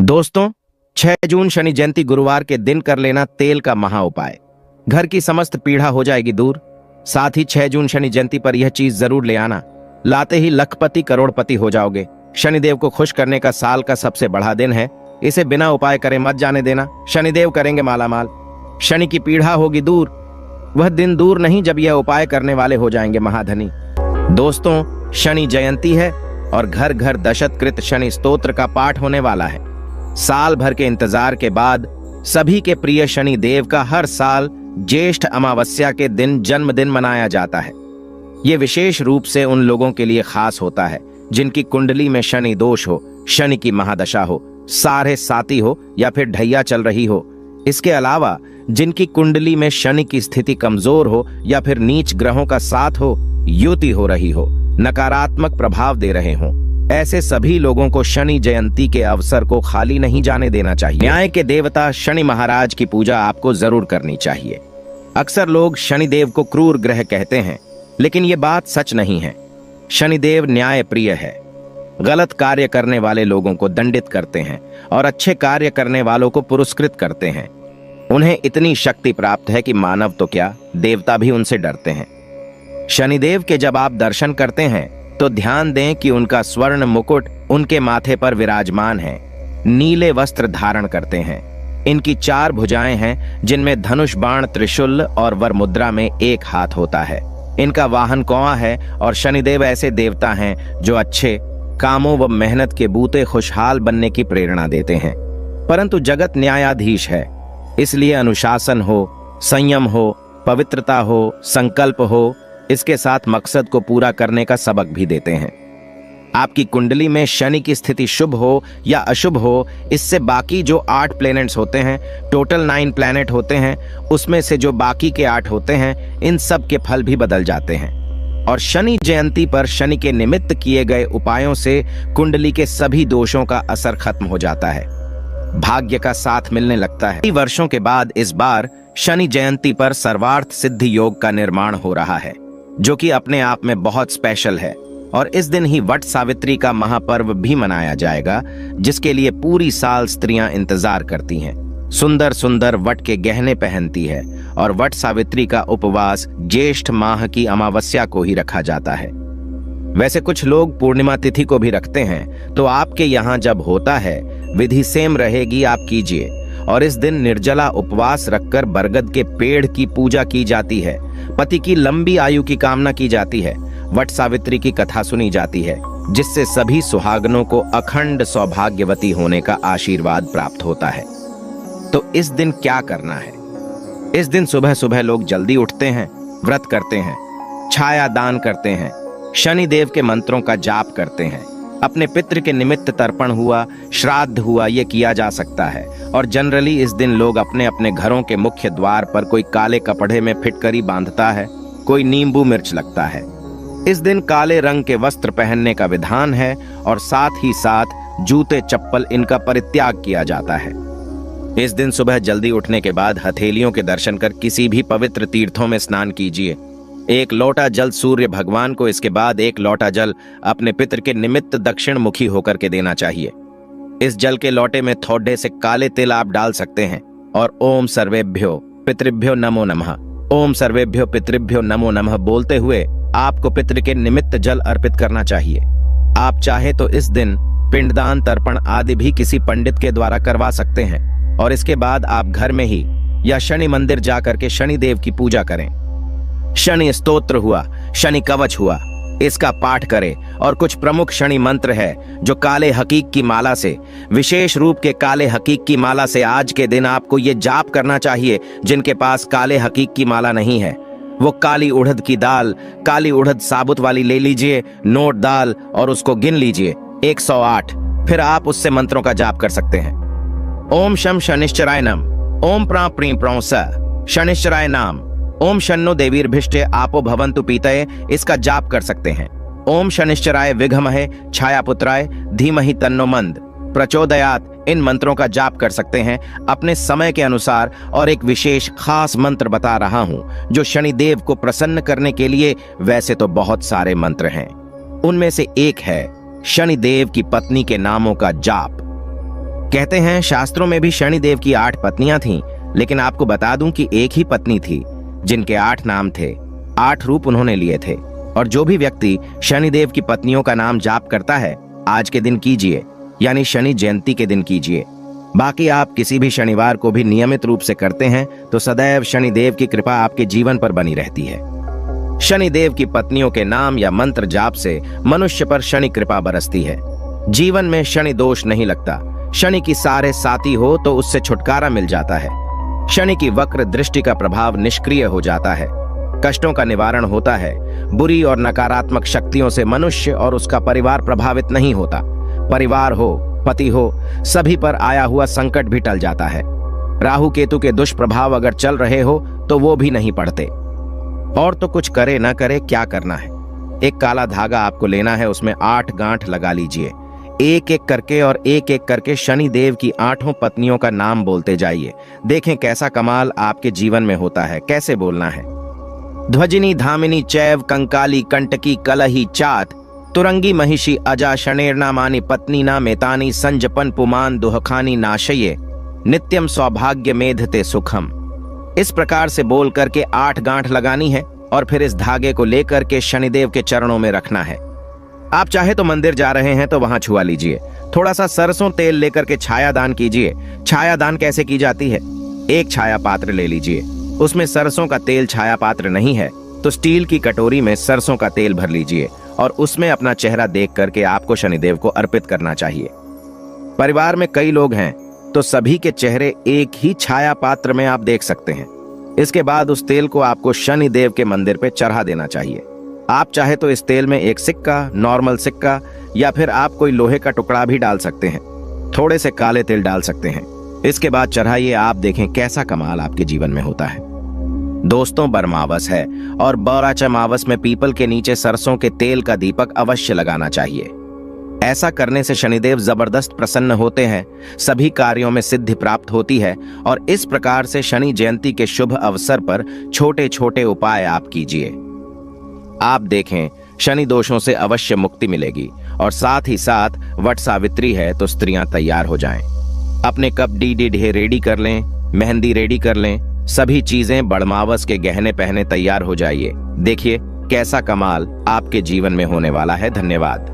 दोस्तों, 6 जून शनि जयंती गुरुवार के दिन कर लेना तेल का महा उपाय। घर की समस्त पीड़ा हो जाएगी दूर। साथ ही 6 जून शनि जयंती पर यह चीज जरूर ले आना, लाते ही लखपति करोड़पति हो जाओगे। शनिदेव को खुश करने का साल का सबसे बड़ा दिन है, इसे बिना उपाय करे मत जाने देना। शनिदेव करेंगे मालामाल, शनि की पीड़ा होगी दूर। वह दिन दूर नहीं जब यह उपाय करने वाले हो जाएंगे महाधनी। दोस्तों, शनि जयंती है और घर घर दशतकृत शनि स्तोत्र का पाठ होने वाला है। साल भर के इंतजार के बाद सभी के प्रिय शनि देव का हर साल ज्येष्ठ अमावस्या के दिन जन्मदिन मनाया जाता है। ये विशेष रूप से उन लोगों के लिए खास होता है जिनकी कुंडली में शनि दोष हो, शनि की महादशा हो, साढ़े साती हो या फिर ढैया चल रही हो। इसके अलावा जिनकी कुंडली में शनि की स्थिति कमजोर हो या फिर नीच ग्रहों का साथ हो, युति हो रही हो, नकारात्मक प्रभाव दे रहे हों, ऐसे सभी लोगों को शनि जयंती के अवसर को खाली नहीं जाने देना चाहिए। न्याय के देवता शनि महाराज की पूजा आपको जरूर करनी चाहिए। अक्सर लोग शनिदेव को क्रूर ग्रह कहते हैं, लेकिन ये बात सच नहीं है। शनिदेव न्याय प्रिय है, गलत कार्य करने वाले लोगों को दंडित करते हैं और अच्छे कार्य करने वालों को पुरस्कृत करते हैं। उन्हें इतनी शक्ति प्राप्त है कि मानव तो क्या, देवता भी उनसे डरते हैं। शनिदेव के जब आप दर्शन करते हैं तो ध्यान दें कि उनका स्वर्ण मुकुट उनके माथे पर विराजमान है। नीले वस्त्र धारण करते हैं। इनकी 4 भुजाएं हैं जिनमें धनुष, बाण, त्रिशूल और वर मुद्रा में एक हाथ होता है। इनका वाहन कौआ है और शनिदेव ऐसे देवता हैं जो अच्छे कामों व मेहनत के बूते खुशहाल बनने की प्रेरणा देते हैं। परंतु जगत न्यायाधीश है, इसलिए अनुशासन हो, संयम हो, पवित्रता हो, संकल्प हो, इसके साथ मकसद को पूरा करने का सबक भी देते हैं। आपकी कुंडली में शनि की स्थिति शुभ हो या अशुभ हो, इससे बाकी जो 8 प्लैनेट्स होते हैं, टोटल 9 प्लैनेट होते हैं, उसमें से जो बाकी के 8 होते हैं, इन सब के फल भी बदल जाते हैं। और शनि जयंती पर शनि के निमित्त किए गए उपायों से कुंडली के सभी दोषों का असर खत्म हो जाता है, भाग्य का साथ मिलने लगता है। कई वर्षों के बाद इस बार शनि जयंती पर सर्वार्थ सिद्धि योग का निर्माण हो रहा है, जो कि अपने आप में बहुत स्पेशल है। और इस दिन ही वट सावित्री का महापर्व भी मनाया जाएगा, जिसके लिए पूरी साल स्त्रियां इंतजार करती हैं। सुंदर सुंदर वट के गहने पहनती है और वट सावित्री का उपवास ज्येष्ठ माह की अमावस्या को ही रखा जाता है। वैसे कुछ लोग पूर्णिमा तिथि को भी रखते हैं, तो आपके यहाँ जब होता है विधि सेम रहेगी, आप कीजिए। और इस दिन निर्जला उपवास रखकर बरगद के पेड़ की पूजा की जाती है। पति की लंबी आयु की कामना की जाती है। वट सावित्री की कथा सुनी जाती है, जिससे सभी सुहागनों को अखंड सौभाग्यवती होने का आशीर्वाद प्राप्त होता है। तो इस दिन क्या करना है? इस दिन सुबह सुबह लोग जल्दी उठते हैं, व्रत करते हैं, छाया दान करते हैं, शनि देव के मंत्रों का जाप करते हैं। अपने पितृ के निमित्त तर्पण हुआ, श्राद्ध हुआ, ये किया जा सकता है। और जनरली इस दिन लोग अपने अपने घरों के मुख्य द्वार पर कोई काले कपड़े में फिटकरी बांधता है, कोई नींबू मिर्च लगता है। इस दिन काले रंग के वस्त्र पहनने का विधान है और साथ ही साथ जूते चप्पल इनका परित्याग किया जाता है। इस दिन सुबह जल्दी उठने के बाद हथेलियों के दर्शन कर किसी भी पवित्र तीर्थों में स्नान कीजिए। 1 लोटा जल सूर्य भगवान को, इसके बाद 1 लोटा जल अपने पितृ के निमित्त दक्षिण मुखी होकर के देना चाहिए। इस जल के लोटे में थोड़े से काले तिल आप डाल सकते हैं और ओम सर्वेभ्यो पितृभ्यो नमो नमः, ओम सर्वेभ्यो पितृभ्यो नमो नमः बोलते हुए आपको पितृ के निमित्त जल अर्पित करना चाहिए। आप चाहे तो इस दिन पिंडदान, तर्पण आदि भी किसी पंडित के द्वारा करवा सकते हैं। और इसके बाद आप घर में ही या शनि मंदिर जाकर के शनि देव की पूजा करें। शनि स्तोत्र हुआ, शनि कवच हुआ, इसका पाठ करें। और कुछ प्रमुख शनि मंत्र है जो काले हकीक की माला से, विशेष रूप के काले हकीक की माला से आज के दिन आपको ये जाप करना चाहिए। जिनके पास काले हकीक की माला नहीं है, वो काली उड़द की दाल, काली उड़द साबुत वाली ले लीजिए, नोट दाल, और उसको गिन लीजिए 108। फिर आप उससे मंत्रों का जाप कर सकते हैं। ओम शम शनिश्चराय नम, ओम प्रा प्रीं प्रौ स शनिश्चराय नाम, ओम शन्नो देवीर्भिष्टे आपो भवन्तु पीतये, इसका जाप कर सकते हैं। ओम शनिश्चराय विघमहे छायापुत्राय धीमहि तन्नो मंद प्रचोदयात, इन मंत्रों का जाप कर सकते हैं अपने समय के अनुसार। और एक विशेष खास मंत्र बता रहा हूं जो शनि देव को प्रसन्न करने के लिए, वैसे तो बहुत सारे मंत्र हैं, उनमें से एक है शनि देव की पत्नी के नामों का जाप। कहते हैं शास्त्रों में भी शनिदेव की 8 पत्नियां थीं, लेकिन आपको बता दूं कि एक ही पत्नी थी जिनके 8 नाम थे, 8 रूप उन्होंने लिए थे। और जो भी व्यक्ति शनिदेव की पत्नियों का नाम जाप करता है, आज के दिन कीजिए, यानी शनि जयंती के दिन कीजिए। बाकी आप किसी भी शनिवार को भी नियमित रूप से करते हैं तो सदैव शनिदेव की कृपा आपके जीवन पर बनी रहती है। शनिदेव की पत्नियों के नाम या मंत्र जाप से मनुष्य पर शनि कृपा बरसती है। जीवन में शनि दोष नहीं लगता। शनि की सारे साथी हो तो उससे छुटकारा मिल जाता है। शनि की वक्र दृष्टि का प्रभाव निष्क्रिय हो जाता है। कष्टों का निवारण होता है। बुरी और नकारात्मक शक्तियों से मनुष्य और उसका परिवार प्रभावित नहीं होता। परिवार हो, पति हो, सभी पर आया हुआ संकट भी टल जाता है। राहु केतु के दुष्प्रभाव अगर चल रहे हो तो वो भी नहीं पड़ते। और तो कुछ करे ना करे, क्या करना है, एक काला धागा आपको लेना है, उसमें 8 गांठ लगा लीजिए। एक एक करके और एक एक करके शनि देव की 8 पत्नियों का नाम बोलते जाइए। देखें कैसा कमाल आपके जीवन में होता है। कैसे बोलना है? ध्वजिनी धामिनी चैव कंकाली कंटकी कलही चात तुरंगी महिषी अजा शनेरनामानि पत्नीना मेतानी संजपन पुमान दुहखानी नाशये नित्यम सौभाग्य मेधते सुखम। इस प्रकार से बोल करके 8 गांठ लगानी है और फिर इस धागे को लेकर के शनिदेव के चरणों में रखना है। आप चाहे तो मंदिर जा रहे हैं तो वहां छुआ लीजिए। थोड़ा सा सरसों तेल लेकर के छाया दान कीजिए। छाया दान कैसे की जाती है? एक छाया पात्र ले लीजिए, उसमें सरसों का तेल छाया पात्र नहीं है तो स्टील की कटोरी में सरसों का तेल भर लीजिए और उसमें अपना चेहरा देख करके आपको शनिदेव को अर्पित करना चाहिए। परिवार में कई लोग हैं तो सभी के चेहरे एक ही छाया पात्र में आप देख सकते हैं। इसके बाद उस तेल को आपको शनिदेव के मंदिर पे चढ़ा देना चाहिए। आप चाहे तो इस तेल में एक सिक्का, नॉर्मल सिक्का, या फिर आप कोई लोहे का टुकड़ा भी डाल सकते हैं। थोड़े से काले तिल डाल सकते हैं। इसके बाद चढ़ाइए। आप देखें कैसा कमाल आपके जीवन में होता है। दोस्तों, बरमावस है और बौराचा मावस में पीपल के नीचे सरसों के तेल का दीपक अवश्य लगाना चाहिए। ऐसा करने से शनिदेव जबरदस्त प्रसन्न होते हैं, सभी कार्यों में सिद्धि प्राप्त होती है। और इस प्रकार से शनि जयंती के शुभ अवसर पर छोटे छोटे उपाय आप कीजिए। आप देखें शनि दोषों से अवश्य मुक्ति मिलेगी। और साथ ही साथ वट सावित्री है तो स्त्रियां तैयार हो जाएं। अपने कप डी रेडी कर लें, मेहंदी रेडी कर लें, सभी चीजें बड़मावस के गहने पहने तैयार हो जाइए। देखिए कैसा कमाल आपके जीवन में होने वाला है। धन्यवाद।